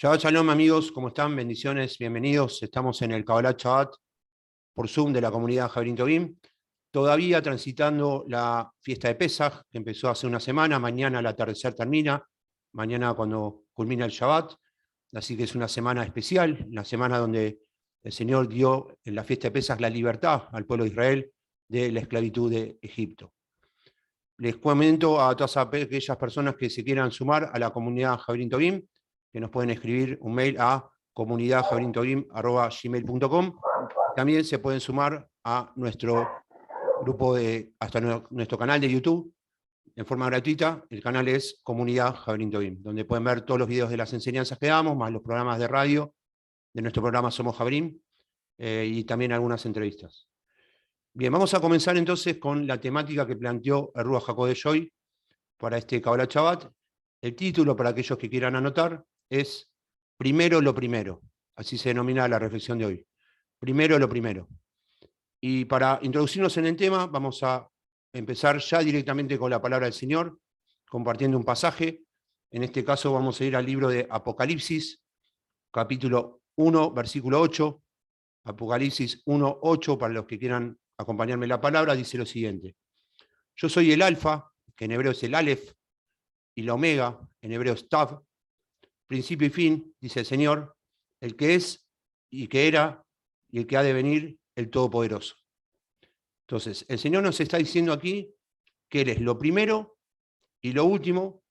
Shabbat Shalom, amigos, ¿cómo están? Bendiciones, bienvenidos. Estamos en el Kabbalat Shabbat por Zoom de la comunidad Javerín Tobim. Todavía transitando la fiesta de Pesaj, que empezó hace una semana. Mañana al atardecer termina, mañana cuando culmina el Shabbat. Así que es una semana especial, una semana donde el Señor dio en la fiesta de Pesaj la libertad al pueblo de Israel de la esclavitud de Egipto. Les comento a todas aquellas personas que se quieran sumar a la comunidad Javerín Tobim, que nos pueden escribir un mail a comunidadjaverintobim@gmail.com. También se pueden sumar a nuestro grupo hasta nuestro canal de YouTube en forma gratuita. El canal es Comunidad Javerín Tobim, donde pueden ver todos los videos de las enseñanzas que damos, más los programas de radio de nuestro programa Somos Javerín, y también algunas entrevistas. Bien, vamos a comenzar entonces con la temática que planteó el Ruach HaKodesh hoy para este Kabbalat Shabbat. El título, para aquellos que quieran anotar, es Primero lo primero. Así se denomina la reflexión de hoy. Primero lo primero. Y para introducirnos en el tema, vamos a empezar ya directamente con la palabra del Señor, compartiendo un pasaje. En este caso vamos a ir al libro de Apocalipsis, capítulo 1, versículo 8. Apocalipsis 1, 8, para los que quieran acompañarme en la palabra, dice lo siguiente. Yo soy el Alfa, que en hebreo es el Aleph, y la Omega, en hebreo es Tav, principio y fin, dice el Señor, el que es y que era y el que ha de venir, el Todopoderoso. Entonces, el Señor nos está diciendo aquí que Él es lo primero y lo último,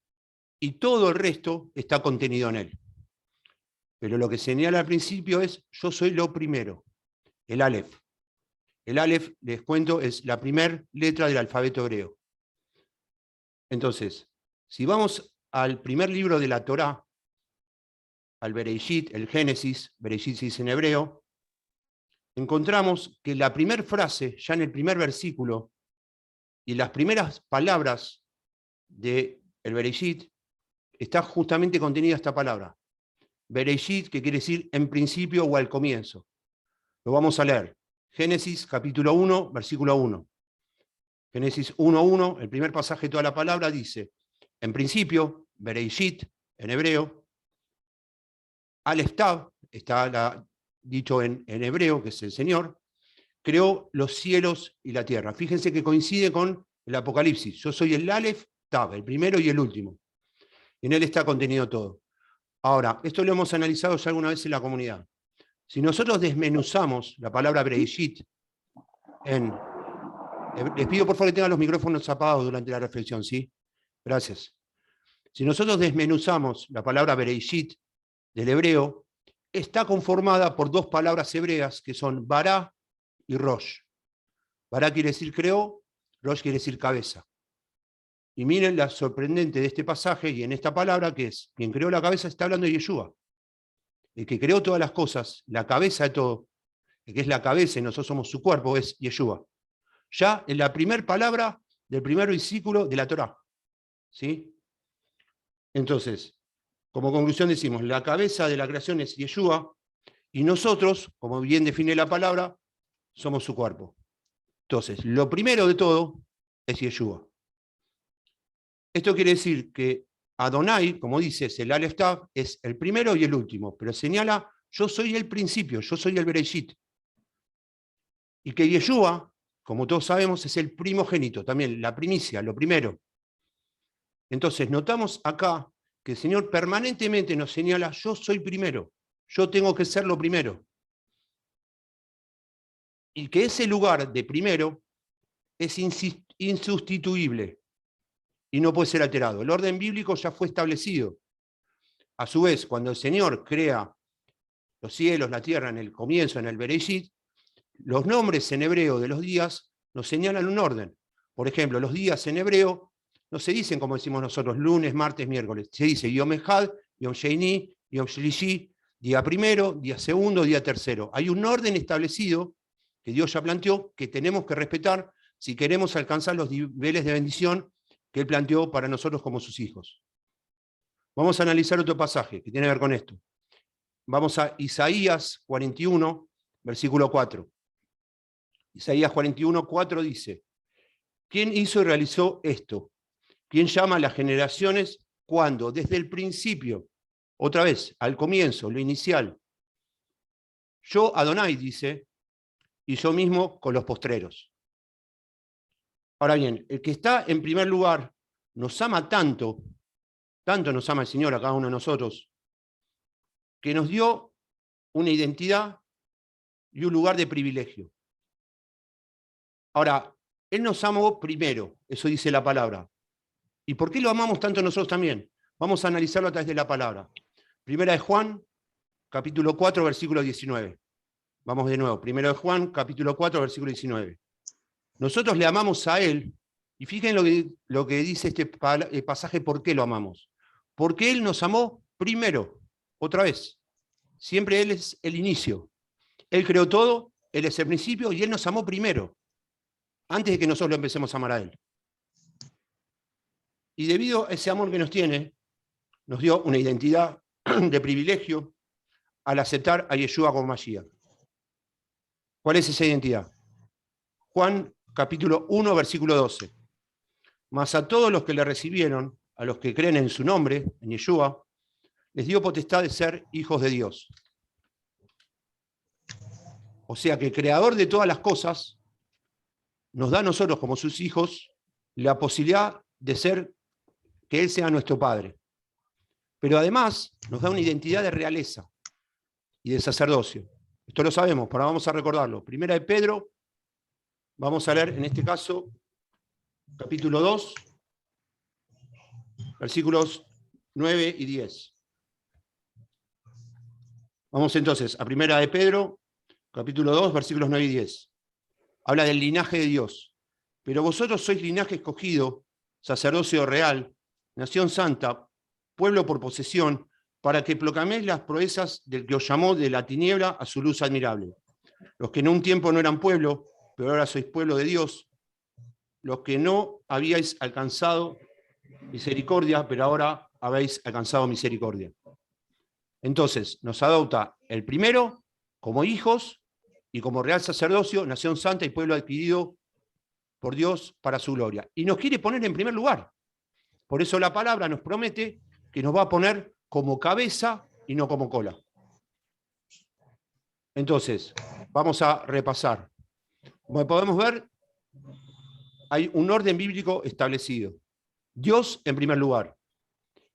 y todo el resto está contenido en Él. Pero lo que señala al principio es, yo soy lo primero, el Aleph. El Aleph, les cuento, es la primera letra del alfabeto hebreo. Entonces, si vamos al primer libro de la Torá, al Bereshit, el Génesis, Bereshit se dice en hebreo, encontramos que la primera frase, ya en el primer versículo, y las primeras palabras del Bereshit, está justamente contenida esta palabra. Bereshit, que quiere decir en principio o al comienzo. Lo vamos a leer. Génesis capítulo 1, versículo 1. Génesis 1:1, el primer pasaje de toda la palabra dice, en principio, Bereshit, en hebreo, Aleph Tav, está dicho en hebreo, que es el Señor, creó los cielos y la tierra. Fíjense que coincide con el Apocalipsis. Yo soy el Aleph Tav, el primero y el último. En él está contenido todo. Ahora, esto lo hemos analizado ya alguna vez en la comunidad. Si nosotros desmenuzamos la palabra Bereshit les pido por favor que tengan los micrófonos apagados durante la reflexión, ¿sí? Gracias. Si nosotros desmenuzamos la palabra Bereshit del hebreo, está conformada por dos palabras hebreas que son Bará y Rosh. Bará quiere decir creó, Rosh quiere decir cabeza. Y miren la sorprendente de este pasaje y en esta palabra que es, quien creó la cabeza está hablando de Yeshua. El que creó todas las cosas, la cabeza de todo, el que es la cabeza y nosotros somos su cuerpo, es Yeshua. Ya en la primera palabra del primer versículo de la Torá. ¿Sí? Entonces, como conclusión decimos, la cabeza de la creación es Yeshua, y nosotros, como bien define la palabra, somos su cuerpo. Entonces, lo primero de todo es Yeshua. Esto quiere decir que Adonai, como dices, el Aleph Tav, es el primero y el último, pero señala, yo soy el principio, yo soy el Bereshit. Y que Yeshua, como todos sabemos, es el primogénito, también la primicia, lo primero. Entonces, notamos acá que el Señor permanentemente nos señala, yo soy primero, yo tengo que ser lo primero. Y que ese lugar de primero es insustituible y no puede ser alterado. El orden bíblico ya fue establecido. A su vez, cuando el Señor crea los cielos, la tierra en el comienzo, en el Bereshit, los nombres en hebreo de los días nos señalan un orden. Por ejemplo, los días en hebreo no se dicen como decimos nosotros, lunes, martes, miércoles. Se dice Yom Echad, Yom Sheini, Yom Shlishi, día primero, día segundo, día tercero. Hay un orden establecido que Dios ya planteó que tenemos que respetar si queremos alcanzar los niveles de bendición que Él planteó para nosotros como sus hijos. Vamos a analizar otro pasaje que tiene que ver con esto. Vamos a Isaías 41, versículo 4. Isaías 41, 4 dice, ¿quién hizo y realizó esto? ¿Quién llama a las generaciones cuando desde el principio Otra vez, al comienzo, lo inicial. Yo, Adonai, dice, y yo mismo con los postreros. Ahora bien, el que está en primer lugar nos ama tanto, tanto nos ama el Señor a cada uno de nosotros, que nos dio una identidad y un lugar de privilegio. Ahora, Él nos amó primero, eso dice la palabra. ¿Y por qué lo amamos tanto nosotros también? Vamos a analizarlo a través de la palabra. Primera de Juan, capítulo 4, versículo 19. Vamos de nuevo. Primero de Juan, capítulo 4, versículo 19. Nosotros le amamos a Él, y fíjense lo que dice este pasaje, ¿por qué lo amamos? Porque Él nos amó primero, otra vez. Siempre Él es el inicio. Él creó todo, Él es el principio, y Él nos amó primero, antes de que nosotros lo empecemos a amar a Él. Y debido a ese amor que nos tiene, nos dio una identidad de privilegio al aceptar a Yeshua como Mashiach. ¿Cuál es esa identidad? Juan capítulo 1, versículo 12. Mas a todos los que le recibieron, a los que creen en su nombre, en Yeshua, les dio potestad de ser hijos de Dios. O sea que el creador de todas las cosas nos da a nosotros como sus hijos la posibilidad de ser, que Él sea nuestro Padre. Pero además nos da una identidad de realeza y de sacerdocio. Esto lo sabemos, pero vamos a recordarlo. Primera de Pedro, vamos a leer en este caso, capítulo 2, versículos 9 y 10. Vamos entonces a Primera de Pedro, capítulo 2, versículos 9 y 10. Habla del linaje de Dios. Pero vosotros sois linaje escogido, sacerdocio real, nación santa, pueblo por posesión, para que proclaméis las proezas del que os llamó de la tiniebla a su luz admirable. Los que en un tiempo no eran pueblo, pero ahora sois pueblo de Dios. Los que no habíais alcanzado misericordia, pero ahora habéis alcanzado misericordia. Entonces, nos adopta el primero como hijos y como real sacerdocio, nación santa y pueblo adquirido por Dios para su gloria. Y nos quiere poner en primer lugar. Por eso la palabra nos promete que nos va a poner como cabeza y no como cola. Entonces, vamos a repasar. Como podemos ver, hay un orden bíblico establecido. Dios en primer lugar.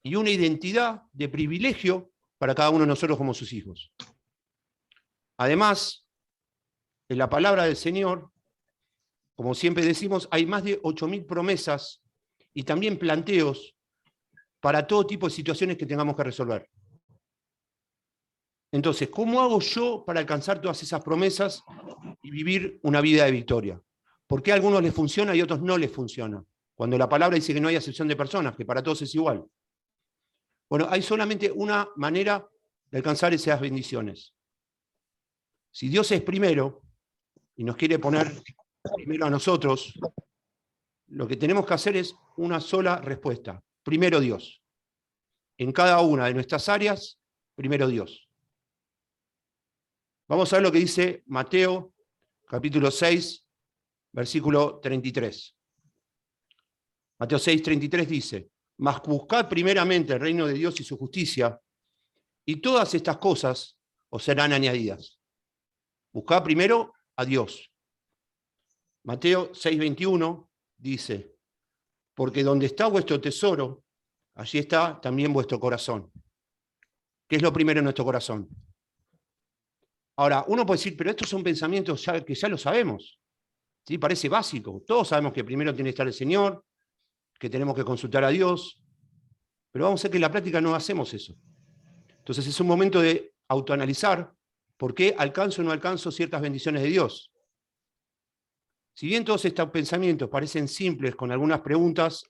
Y una identidad de privilegio para cada uno de nosotros como sus hijos. Además, en la palabra del Señor, como siempre decimos, hay más de 8.000 promesas y también planteos para todo tipo de situaciones que tengamos que resolver. Entonces, ¿cómo hago yo para alcanzar todas esas promesas y vivir una vida de victoria? ¿Por qué a algunos les funciona y a otros no les funciona? Cuando la palabra dice que no hay acepción de personas, que para todos es igual. Bueno, hay solamente una manera de alcanzar esas bendiciones. Si Dios es primero y nos quiere poner primero a nosotros, lo que tenemos que hacer es una sola respuesta. Primero Dios. En cada una de nuestras áreas, primero Dios. Vamos a ver lo que dice Mateo, capítulo 6, versículo 33. Mateo 6, 33 dice, mas buscad primeramente el reino de Dios y su justicia, y todas estas cosas os serán añadidas. Buscad primero a Dios. Mateo 6, 21 dice, porque donde está vuestro tesoro, allí está también vuestro corazón. ¿Qué es lo primero en nuestro corazón? Ahora, uno puede decir, pero estos son pensamientos que ya lo sabemos. ¿Sí? Parece básico. Todos sabemos que primero tiene que estar el Señor, que tenemos que consultar a Dios, pero vamos a ver que en la práctica no hacemos eso. Entonces es un momento de autoanalizar por qué alcanzo o no alcanzo ciertas bendiciones de Dios. Si bien todos estos pensamientos parecen simples con algunas preguntas,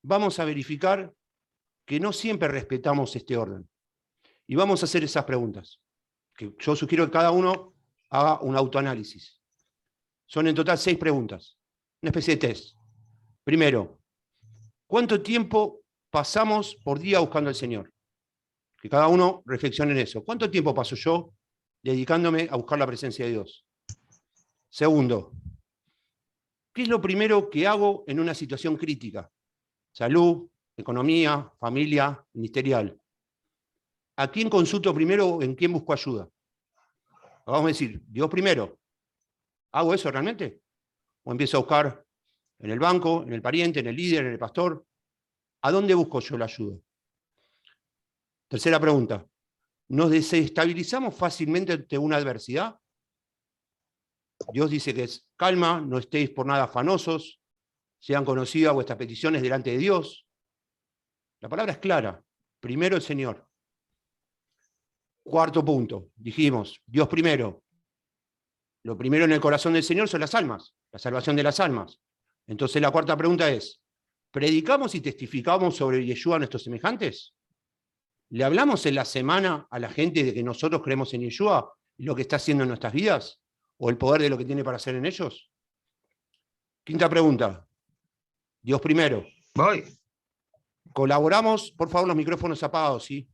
vamos a verificar que no siempre respetamos este orden. Y vamos a hacer esas preguntas, que yo sugiero que cada uno haga un autoanálisis. Son en total 6 preguntas, una especie de test. Primero, ¿cuánto tiempo pasamos por día buscando al Señor? Que cada uno reflexione en eso. ¿Cuánto tiempo paso yo dedicándome a buscar la presencia de Dios? Segundo, ¿qué es lo primero que hago en una situación crítica? Salud, economía, familia, ministerial. ¿A quién consulto primero o en quién busco ayuda? Vamos a decir, Dios primero. ¿Hago eso realmente? ¿O empiezo a buscar en el banco, en el pariente, en el líder, en el pastor? ¿A dónde busco yo la ayuda? Tercera pregunta. ¿Nos desestabilizamos fácilmente ante una adversidad? Dios dice que es calma, no estéis por nada afanosos, sean conocidas vuestras peticiones delante de Dios. La palabra es clara. Primero el Señor. Cuarto punto. Dijimos, Dios primero. Lo primero en el corazón del Señor son las almas, la salvación de las almas. Entonces la cuarta pregunta es, ¿predicamos y testificamos sobre Yeshua a nuestros semejantes? ¿Le hablamos en la semana a la gente de que nosotros creemos en Yeshua y lo que está haciendo en nuestras vidas? ¿O el poder de lo que tiene para hacer en ellos? Quinta pregunta. Dios primero. Voy. ¿Colaboramos? Por favor, los micrófonos apagados, ¿sí?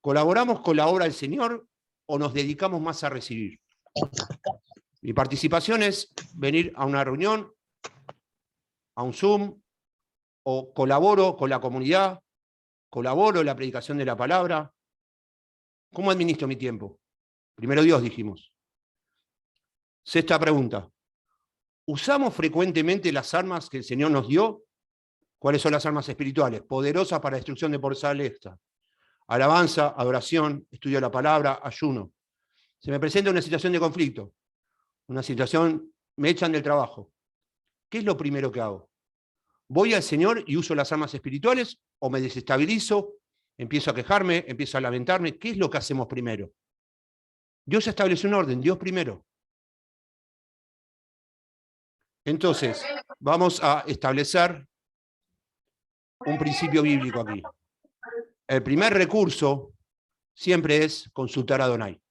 ¿Colaboramos con la obra del Señor o nos dedicamos más a recibir? Mi participación es venir a una reunión, a un Zoom, o colaboro con la comunidad, colaboro en la predicación de la palabra. ¿Cómo administro mi tiempo? Primero Dios, dijimos. Sexta pregunta. ¿Usamos frecuentemente las armas que el Señor nos dio? ¿Cuáles son las armas espirituales? Poderosas para destrucción de portal extra. Alabanza, adoración, estudio de la palabra, ayuno. Se me presenta una situación de conflicto, una situación, me echan del trabajo. ¿Qué es lo primero que hago? ¿Voy al Señor y uso las armas espirituales o me desestabilizo, empiezo a quejarme, empiezo a lamentarme? ¿Qué es lo que hacemos primero? Dios estableció un orden, Dios primero. Entonces, vamos a establecer un principio bíblico aquí. El primer recurso siempre es consultar a Adonai.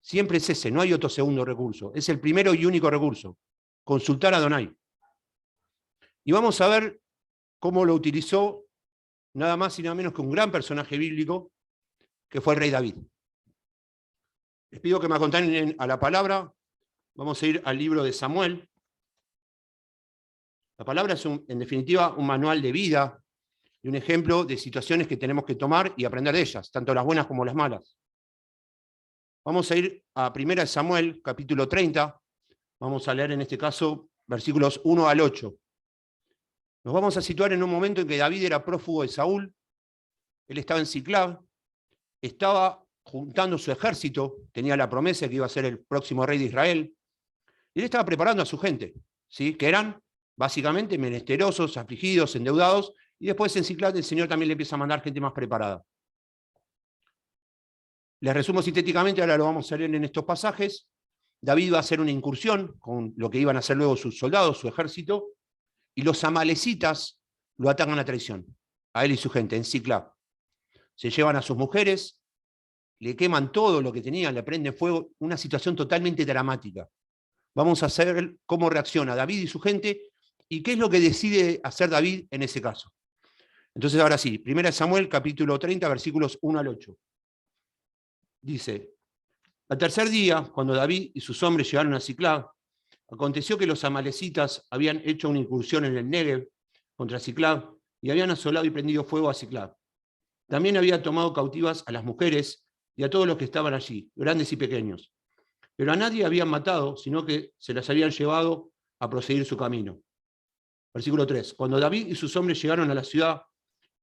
Siempre es ese, no hay otro segundo recurso. Es el primero y único recurso, consultar a Adonai. Y vamos a ver cómo lo utilizó nada más y nada menos que un gran personaje bíblico, que fue el rey David. Les pido que me acompañen a la palabra. Vamos a ir al libro de Samuel. La palabra es, en definitiva, un manual de vida y un ejemplo de situaciones que tenemos que tomar y aprender de ellas, tanto las buenas como las malas. Vamos a ir a 1 Samuel, capítulo 30. Vamos a leer en este caso versículos 1 al 8. Nos vamos a situar en un momento en que David era prófugo de Saúl. Él estaba en Siclag, estaba juntando su ejército, tenía la promesa de que iba a ser el próximo rey de Israel, y él estaba preparando a su gente, ¿sí? Que eran básicamente menesterosos, afligidos, endeudados, y después en Siclag el Señor también le empieza a mandar gente más preparada. Les resumo sintéticamente, ahora lo vamos a leer en estos pasajes. David va a hacer una incursión con lo que iban a hacer luego sus soldados, su ejército, y los amalecitas lo atacan a traición, a él y su gente, en Siclag. Se llevan a sus mujeres, le queman todo lo que tenían, le prenden fuego, una situación totalmente dramática. Vamos a ver cómo reacciona David y su gente y qué es lo que decide hacer David en ese caso. Entonces ahora sí, 1 Samuel capítulo 30, versículos 1 al 8. Dice, al tercer día, cuando David y sus hombres llegaron a Siclag, aconteció que los amalecitas habían hecho una incursión en el Negev contra Siclag y habían asolado y prendido fuego a Siclag. También había tomado cautivas a las mujeres y a todos los que estaban allí, grandes y pequeños. Pero a nadie habían matado, sino que se las habían llevado a proseguir su camino. Versículo 3. Cuando David y sus hombres llegaron a la ciudad,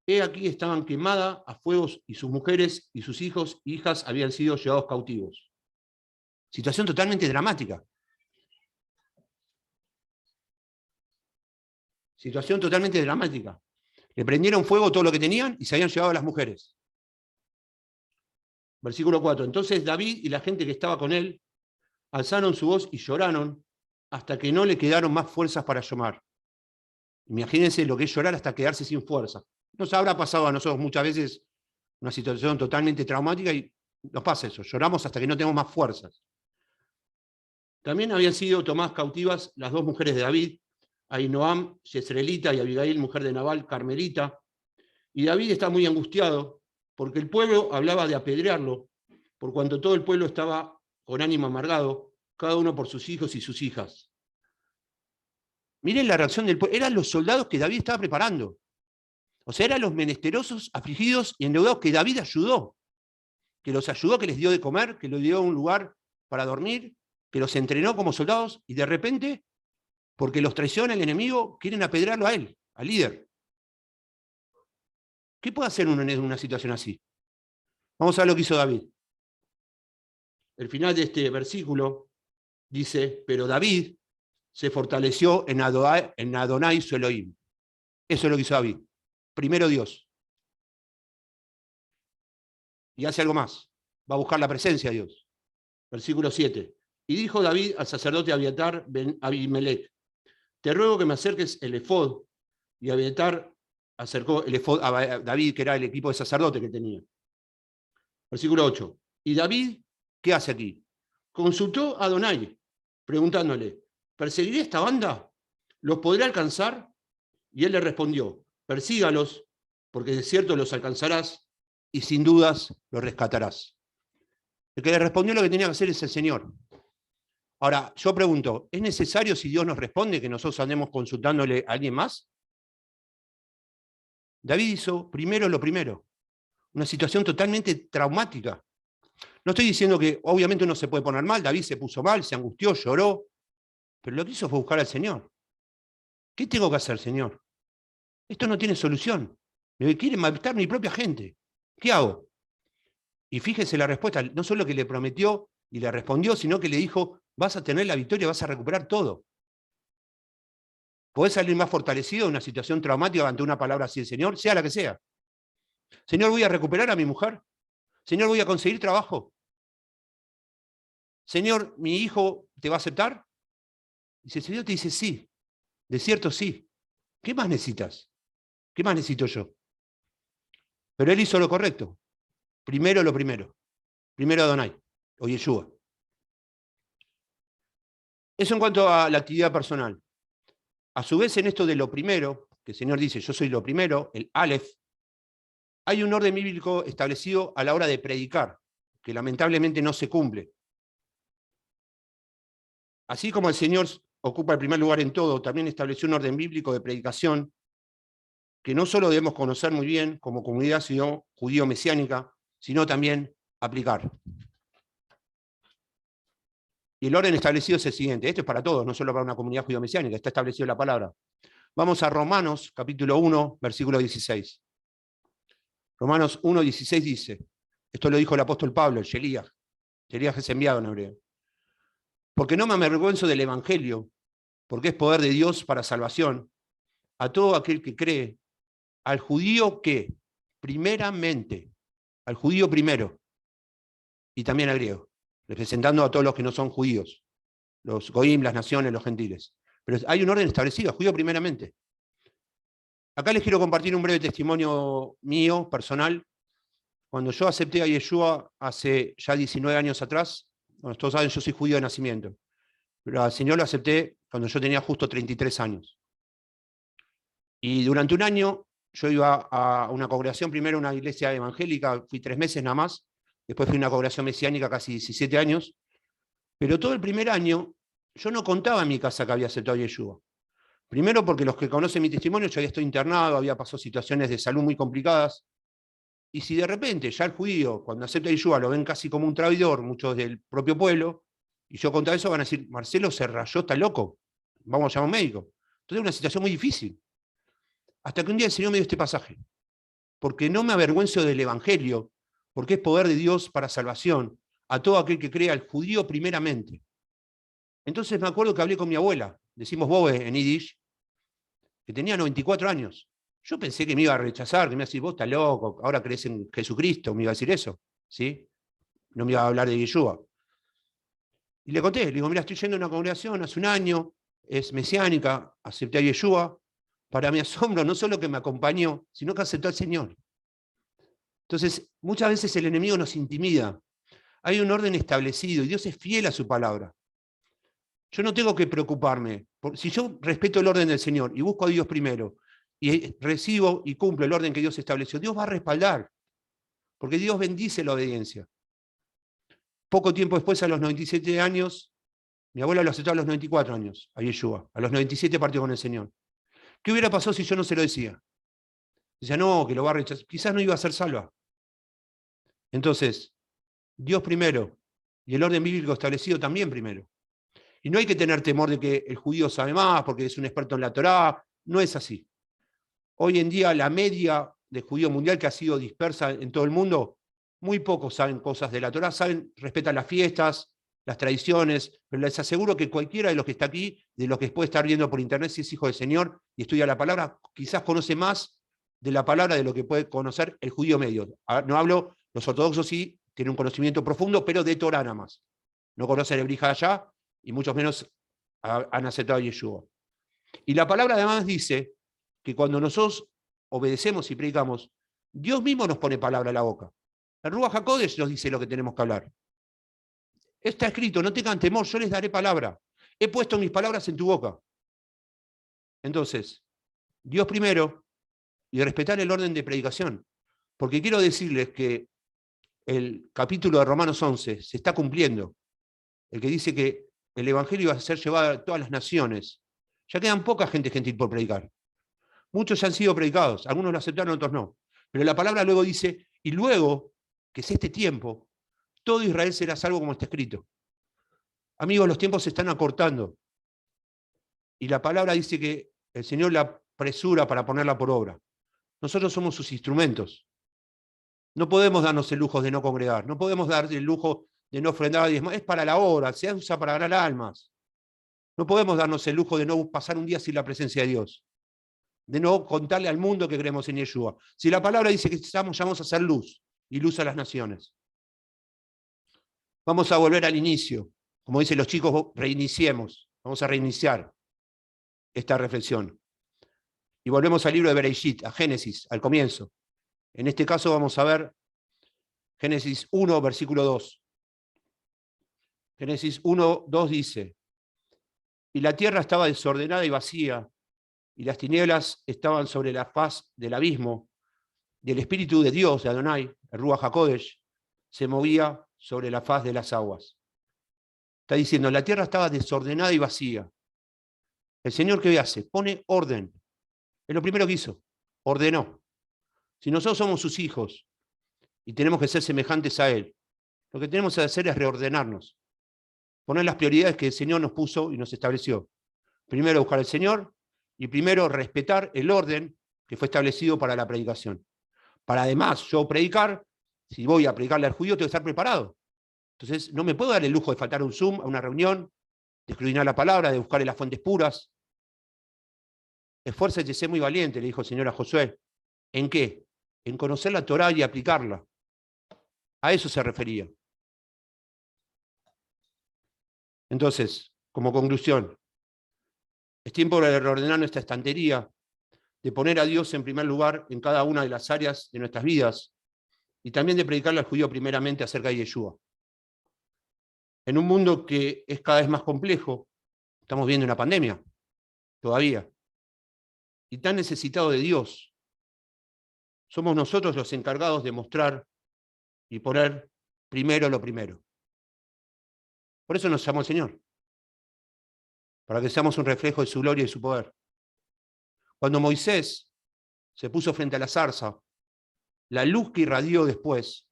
he aquí estaban quemadas a fuegos y sus mujeres y sus hijos e hijas habían sido llevados cautivos. Situación totalmente dramática. Situación totalmente dramática. Le prendieron fuego todo lo que tenían y se habían llevado a las mujeres. Versículo 4. Entonces David y la gente que estaba con él alzaron su voz y lloraron hasta que no le quedaron más fuerzas para llamar. Imagínense lo que es llorar hasta quedarse sin fuerza. Nos habrá pasado a nosotros muchas veces una situación totalmente traumática y nos pasa eso, lloramos hasta que no tenemos más fuerzas. También habían sido tomadas cautivas las dos mujeres de David, Ahinoam, Jezreelita, y Abigail, mujer de Nabal, Carmelita. Y David está muy angustiado porque el pueblo hablaba de apedrearlo, por cuanto todo el pueblo estaba con ánimo amargado, cada uno por sus hijos y sus hijas. Miren la reacción del pueblo, eran los soldados que David estaba preparando. O sea, eran los menesterosos, afligidos y endeudados que David ayudó, que los ayudó, que les dio de comer, que les dio un lugar para dormir, que los entrenó como soldados, y de repente, porque los traiciona el enemigo, quieren apedrearlo a él, al líder. ¿Qué puede hacer uno en una situación así? Vamos a ver lo que hizo David. El final de este versículo dice, pero David se fortaleció en Adonai su Elohim. Eso es lo que hizo David. Primero Dios. Y hace algo más. Va a buscar la presencia de Dios. Versículo 7. Y dijo David al sacerdote Abiatar ben Abimelech, te ruego que me acerques el efod. Y Abiatar acercó el efod a David, que era el equipo de sacerdote que tenía. Versículo 8. Y David, ¿qué hace aquí? Consultó a Adonai, preguntándole, ¿perseguiré esta banda? ¿Los podré alcanzar? Y él le respondió, persígalos, porque de cierto los alcanzarás y sin dudas los rescatarás. El que le respondió lo que tenía que hacer es el Señor. Ahora, yo pregunto, ¿es necesario si Dios nos responde que nosotros andemos consultándole a alguien más? David hizo primero lo primero. Una situación totalmente traumática. No estoy diciendo que obviamente uno se puede poner mal, David se puso mal, se angustió, lloró, pero lo que hizo fue buscar al Señor. ¿Qué tengo que hacer, Señor? Esto no tiene solución. Me quieren matar mi propia gente. ¿Qué hago? Y fíjese la respuesta, no solo que le prometió y le respondió, sino que le dijo, vas a tener la victoria, vas a recuperar todo. Podés salir más fortalecido de una situación traumática ante una palabra así del Señor, sea la que sea. Señor, voy a recuperar a mi mujer. Señor, voy a conseguir trabajo. Señor, ¿mi hijo te va a aceptar? Y si el Señor te dice sí, de cierto sí. ¿Qué más necesitas? ¿Qué más necesito yo? Pero él hizo lo correcto. Primero lo primero. Primero Adonai, o Yeshua. Eso en cuanto a la actividad personal. A su vez, en esto de lo primero, que el Señor dice, yo soy lo primero, el Aleph, hay un orden bíblico establecido a la hora de predicar, que lamentablemente no se cumple. Así como el Señor ocupa el primer lugar en todo, también estableció un orden bíblico de predicación que no solo debemos conocer muy bien como comunidad judío-mesiánica, sino también aplicar. Y el orden establecido es el siguiente, esto es para todos, no solo para una comunidad judío-mesiánica, está establecido la palabra. Vamos a Romanos, capítulo 1, versículo 16. Romanos 1, 16 dice, esto lo dijo el apóstol Pablo, el Shelías es enviado en hebreo. Porque no me avergüenzo del evangelio, porque es poder de Dios para salvación, a todo aquel que cree, al judío que, primeramente, al judío primero, y también al griego, representando a todos los que no son judíos, los goim, las naciones, los gentiles. Pero hay un orden establecido, judío primeramente. Acá les quiero compartir un breve testimonio mío, personal. Cuando yo acepté a Yeshua hace ya 19 años atrás, bueno, todos saben, yo soy judío de nacimiento, pero al Señor lo acepté cuando yo tenía justo 33 años. Y durante un año yo iba a una congregación, primero a una iglesia evangélica, fui 3 meses nada más, después fui a una congregación mesiánica casi 17 años, pero todo el primer año yo no contaba en mi casa que había aceptado a Yeshua. Primero porque los que conocen mi testimonio, yo había estado internado, había pasado situaciones de salud muy complicadas, y si de repente ya el judío, cuando acepta a Yeshua, lo ven casi como un traidor, muchos del propio pueblo, y yo contaba eso, van a decir, Marcelo se rayó, está loco, vamos a llamar a un médico. Entonces es una situación muy difícil. Hasta que un día el Señor me dio este pasaje, porque no me avergüenzo del Evangelio, porque es poder de Dios para salvación, a todo aquel que crea, al judío primeramente. Entonces me acuerdo que hablé con mi abuela, decimos Bobe en Yiddish, que tenía 94 años. Yo pensé que me iba a rechazar, que me iba a decir, vos estás loco, ahora crees en Jesucristo, me iba a decir eso, ¿sí? No me iba a hablar de Yeshua. Y le conté, le digo, mira, estoy yendo a una congregación hace un año, es mesiánica, acepté a Yeshua. Para mi asombro, no solo que me acompañó, sino que aceptó al Señor. Entonces, muchas veces el enemigo nos intimida. Hay un orden establecido y Dios es fiel a su palabra. Yo no tengo que preocuparme. Si yo respeto el orden del Señor y busco a Dios primero y recibo y cumplo el orden que Dios estableció, Dios va a respaldar, porque Dios bendice la obediencia. Poco tiempo después, a los 97 años, mi abuela lo aceptó a los 94 años, a Yeshua. A los 97 partió con el Señor. ¿Qué hubiera pasado si yo no se lo decía? Decía, no, que lo va a rechazar. Quizás no iba a ser salva. Entonces, Dios primero y el orden bíblico establecido también primero. Y no hay que tener temor de que el judío sabe más porque es un experto en la Torá. No es así. Hoy en día la media de judío mundial, que ha sido dispersa en todo el mundo, muy pocos saben cosas de la Torá, respetan las fiestas, las tradiciones, pero les aseguro que cualquiera de los que está aquí, de los que puede estar viendo por internet, si es hijo del Señor y estudia la palabra, quizás conoce más de la palabra de lo que puede conocer el judío medio. No hablo, los ortodoxos sí tienen un conocimiento profundo, pero de Torá nada más. No conocen el Brija allá y mucho menos han aceptado a Yeshua. Y la palabra además dice que cuando nosotros obedecemos y predicamos, Dios mismo nos pone palabra a la boca. El Ruach HaKodesh nos dice lo que tenemos que hablar. Está escrito, no tengan temor, yo les daré palabra. He puesto mis palabras en tu boca. Entonces, Dios primero y respetar el orden de predicación. Porque quiero decirles que el capítulo de Romanos 11 se está cumpliendo. El que dice que el evangelio va a ser llevado a todas las naciones. Ya quedan poca gente gentil por predicar. Muchos ya han sido predicados, algunos lo aceptaron, otros no. Pero la palabra luego dice, y luego, que es este tiempo, todo Israel será salvo como está escrito. Amigos, los tiempos se están acortando. Y la palabra dice que el Señor la apresura para ponerla por obra. Nosotros somos sus instrumentos. No podemos darnos el lujo de no congregar, no podemos dar el lujo de no ofrendar, es para la obra, se usa para ganar almas. No podemos darnos el lujo de no pasar un día sin la presencia de Dios, de no contarle al mundo que creemos en Yeshua. Si la palabra dice que estamos llamados a hacer luz, y luz a las naciones. Vamos a volver al inicio. Como dicen los chicos, reiniciemos. Vamos a reiniciar esta reflexión. Y volvemos al libro de Bereshit, a Génesis, al comienzo. En este caso vamos a ver Génesis 1, versículo 2. Génesis 1, 2 dice, y la tierra estaba desordenada y vacía, y las tinieblas estaban sobre la faz del abismo, y el Espíritu de Dios, de Adonai, el Ruach HaKodesh, se movía sobre la faz de las aguas. Está diciendo, la tierra estaba desordenada y vacía. El Señor, ¿qué hace? Pone orden. Es lo primero que hizo. Ordenó. Si nosotros somos sus hijos y tenemos que ser semejantes a Él, lo que tenemos que hacer es reordenarnos. Poner las prioridades que el Señor nos puso y nos estableció. Primero buscar al Señor y primero respetar el orden que fue establecido para la predicación. Para además yo predicar, si voy a predicarle al judío, tengo que estar preparado. Entonces no me puedo dar el lujo de faltar a un Zoom, a una reunión, de escudriñar la palabra, de buscar las fuentes puras. Esfuérzate, sé muy valiente, le dijo el Señor a Josué. ¿En qué? En conocer la Torá y aplicarla. A eso se refería. Entonces, como conclusión, es tiempo de reordenar nuestra estantería, de poner a Dios en primer lugar en cada una de las áreas de nuestras vidas y también de predicarle al judío primeramente acerca de Yeshua. En un mundo que es cada vez más complejo, estamos viendo una pandemia todavía, y tan necesitado de Dios, somos nosotros los encargados de mostrar y poner primero lo primero. Por eso nos llamó el Señor, para que seamos un reflejo de su gloria y su poder. Cuando Moisés se puso frente a la zarza, la luz que irradió después,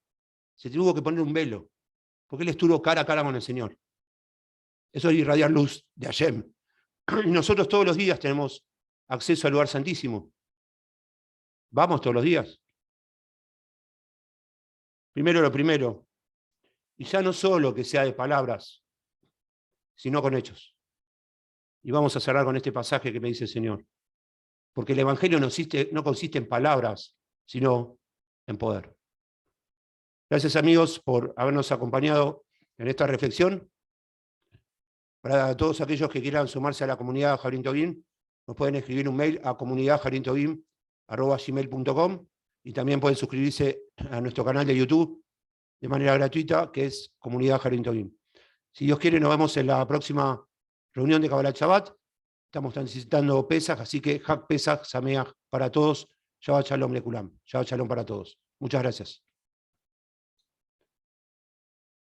se tuvo que poner un velo, porque él estuvo cara a cara con el Señor. Eso es irradiar luz de Hashem. Y nosotros todos los días tenemos acceso al lugar santísimo. Vamos todos los días. Primero lo primero. Y ya no solo que sea de palabras, sino con hechos. Y vamos a cerrar con este pasaje que me dice el Señor. Porque el Evangelio no consiste en palabras, sino en poder. Gracias, amigos, por habernos acompañado en esta reflexión. Para todos aquellos que quieran sumarse a la comunidad Jabrín Tobim, nos pueden escribir un mail a comunidadjabríntobim@gmail.com y también pueden suscribirse a nuestro canal de YouTube de manera gratuita, que es Comunidad Jabrín Tobim. Si Dios quiere, nos vemos en la próxima reunión de Kabbalat Shabbat. Estamos transitando Pesaj, así que Hag Pesaj Sameach para todos. Shabbat Shalom Lekulam. Shabbat Shalom para todos. Muchas gracias.